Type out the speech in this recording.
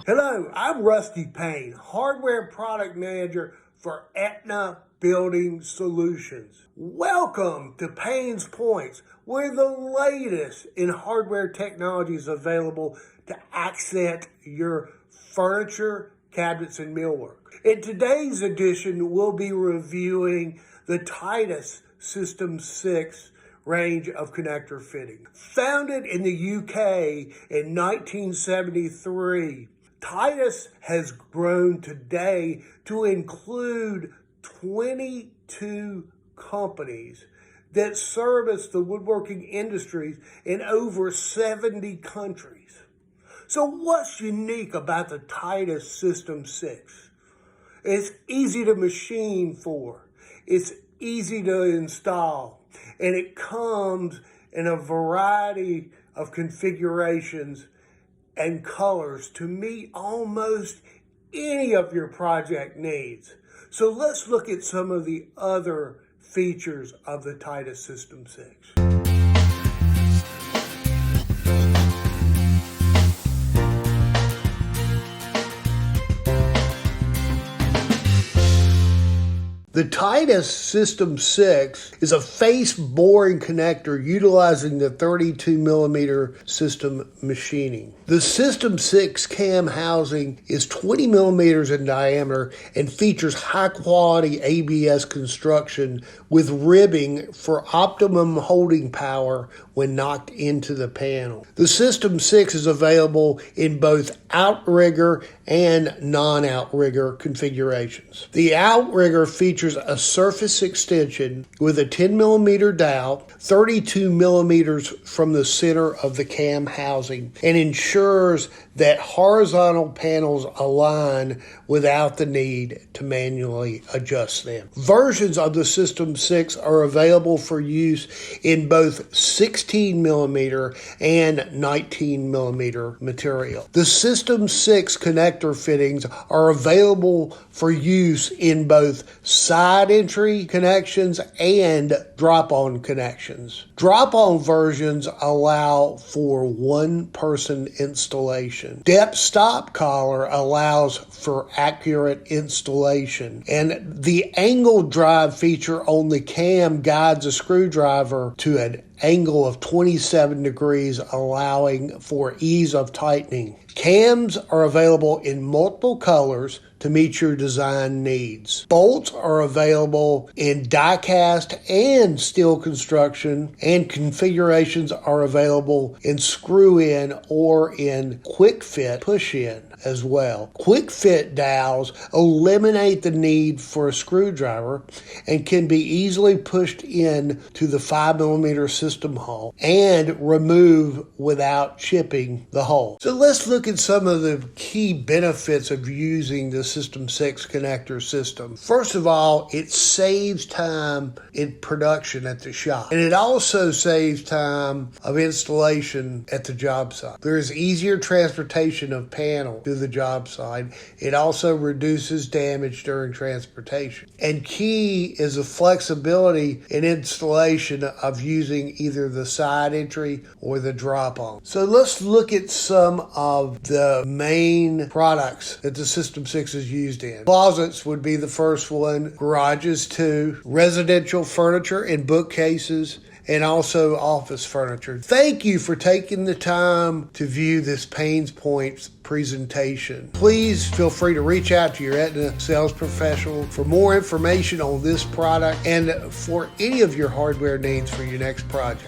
Hello, I'm Rusty Payne, Hardware Product Manager for Aetna Building Solutions. Welcome to Payne's Points, where the latest in hardware technology is available to accent your furniture, cabinets, and millwork. In today's edition, we'll be reviewing the Titus System 6 range of connector fitting. Founded in the UK in 1973, Titus has grown today to include 22 companies that service the woodworking industries in over 70 countries. So what's unique about the Titus System 6? It's easy to machine for, it's easy to install, and it comes in a variety of configurations and colors to meet almost any of your project needs. So let's look at some of the other features of the Titus System 6. The Titus System 6 is a face boring connector utilizing the 32mm system machining. The System 6 cam housing is 20mm in diameter and features high quality ABS construction with ribbing for optimum holding power when knocked into the panel. The System 6 is available in both outrigger and non-outrigger configurations. The outrigger features a surface extension with a 10mm dowel, 32mm from the center of the cam housing, and ensures that horizontal panels align without the need to manually adjust them. Versions of the System 6 are available for use in both 16mm and 19mm material. The System 6 connector fittings are available for use in both side entry connections and drop-on connections. Drop-on versions allow for one-person installation. Depth stop collar allows for accurate installation, and the angle drive feature on the cam guides a screwdriver to an angle of 27 degrees, allowing for ease of tightening. Cams are available in multiple colors to meet your design needs. Bolts are available in die-cast and steel construction, and configurations are available in screw-in or in quick-fit push-in as well. Quick-fit dowels eliminate the need for a screwdriver and can be easily pushed in to the 5mm system hull and remove without chipping the hull. So let's look at some of the key benefits of using the System 6 connector system. First of all, it saves time in production at the shop, and it also saves time of installation at the job site. There is easier transportation of panel to the job site. It also reduces damage during transportation. And key is the flexibility in installation of using either the side entry or the drop-on. So let's look at some of the main products that the System 6 is used in. Closets would be the first one, garages too, residential furniture and bookcases, and also office furniture. Thank you for taking the time to view this Payne's Points presentation. Please feel free to reach out to your Aetna sales professional for more information on this product and for any of your hardware needs for your next project.